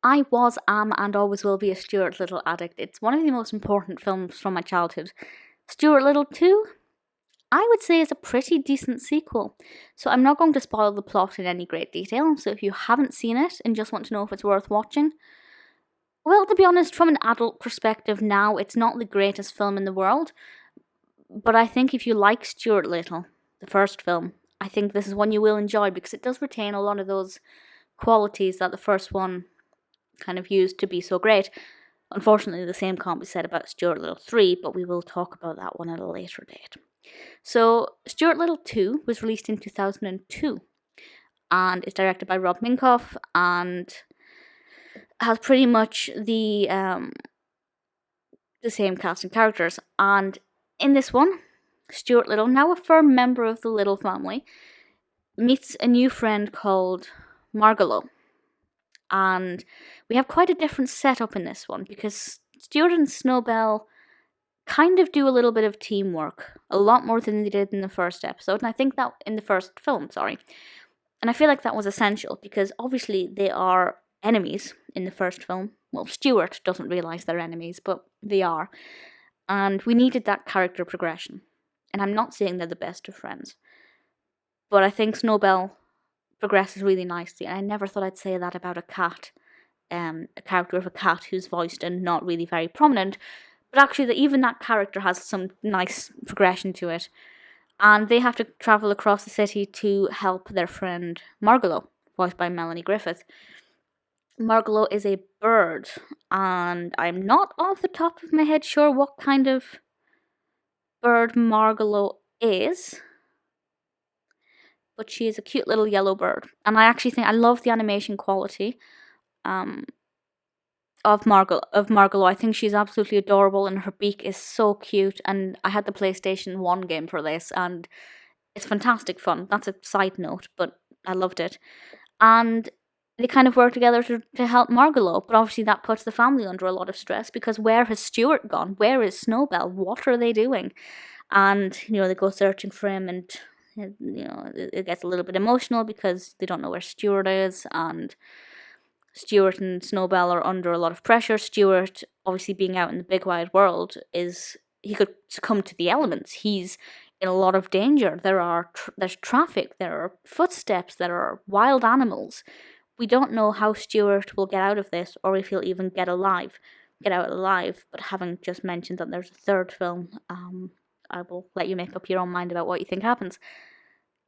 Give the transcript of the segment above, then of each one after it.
I was, am, and always will be a Stuart Little addict. It's one of the most important films from my childhood. Stuart Little 2, I would say, is a pretty decent sequel. So I'm not going to spoil the plot in any great detail, so if you haven't seen it and just want to know if it's worth watching, well, to be honest, from an adult perspective now, it's not the greatest film in the world, but I think if you like Stuart Little, the first film, I think this is one you will enjoy because it does retain a lot of those qualities that the first one kind of used to be so great. Unfortunately, the same can't be said about Stuart Little 3, but we will talk about that one at a later date. So, Stuart Little 2 was released in 2002 and is directed by Rob Minkoff and has pretty much the same cast and characters. And in this one, Stuart Little, now a firm member of the Little family, meets a new friend called Margalo. And we have quite a different setup in this one because Stuart and Snowbell kind of do a little bit of teamwork, a lot more than they did in the first episode, and I think that in the first film, sorry. And I feel like that was essential because obviously they are enemies in the first film. Well, Stuart doesn't realise they're enemies, but they are. And we needed that character progression. And I'm not saying they're the best of friends, but I think Snowbell progresses really nicely, and I never thought I'd say that about a cat, a character of a cat who's voiced and not really very prominent, but actually even that character has some nice progression to it, and they have to travel across the city to help their friend Margalo, voiced by Melanie Griffith. Margalo is a bird, and I'm not off the top of my head sure what kind of bird Margalo is, but she is a cute little yellow bird. And I actually think I love the animation quality of Margalo. I think she's absolutely adorable and her beak is so cute. And I had the PlayStation 1 game for this and it's fantastic fun. That's a side note, but I loved it. And they kind of work together to help Margalo, but obviously that puts the family under a lot of stress because where has Stuart gone? Where is Snowbell? What are they doing? And, they go searching for him and it gets a little bit emotional because they don't know where Stuart is, and Stuart and Snowbell are under a lot of pressure. Stuart, obviously being out in the big wide world, he could succumb to the elements. He's in a lot of danger. There's traffic, there are footsteps, there are wild animals. We don't know how Stuart will get out of this or if he'll even get out alive, but having just mentioned that there's a third film, I will let you make up your own mind about what you think happens.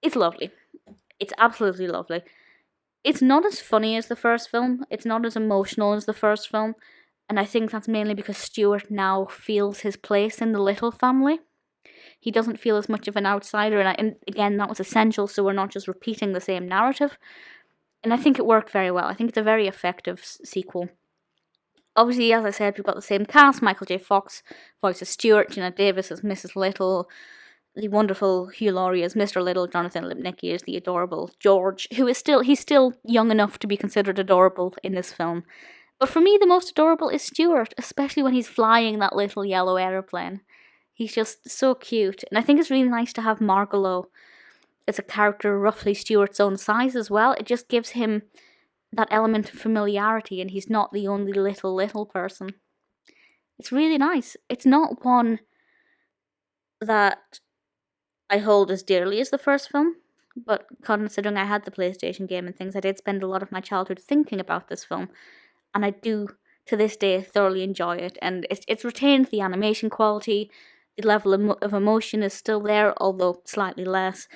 It's lovely. It's absolutely lovely. It's not as funny as the first film. It's not as emotional as the first film. And I think that's mainly because Stuart now feels his place in the Little family. He doesn't feel as much of an outsider. And again, that was essential, so we're not just repeating the same narrative. And I think it worked very well. I think it's a very effective sequel. Obviously, as I said, we've got the same cast. Michael J. Fox voices Stuart, Geena Davis as Mrs. Little, the wonderful Hugh Laurie as Mr. Little, Jonathan Lipnicki as the adorable George, he's still young enough to be considered adorable in this film. But for me, the most adorable is Stuart, especially when he's flying that little yellow aeroplane. He's just so cute. And I think it's really nice to have Margalo as a character roughly Stuart's own size as well. It just gives him that element of familiarity, and he's not the only little person. It's really nice. It's not one that I hold as dearly as the first film, but considering I had the PlayStation game and things, I did spend a lot of my childhood thinking about this film, and I do, to this day, thoroughly enjoy it, and it's retained the animation quality. The level of emotion is still there, although slightly less.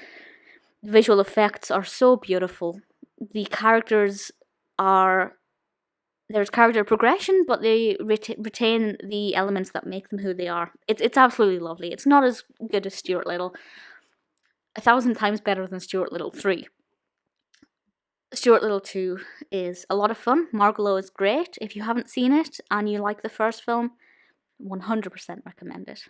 The visual effects are so beautiful. The characters there's character progression, but they retain the elements that make them who they are. It's absolutely lovely. It's not as good as Stuart Little. 1,000 times better than Stuart Little 3. Stuart Little 2 is a lot of fun. Margalo is great. If you haven't seen it and you like the first film, 100% recommend it.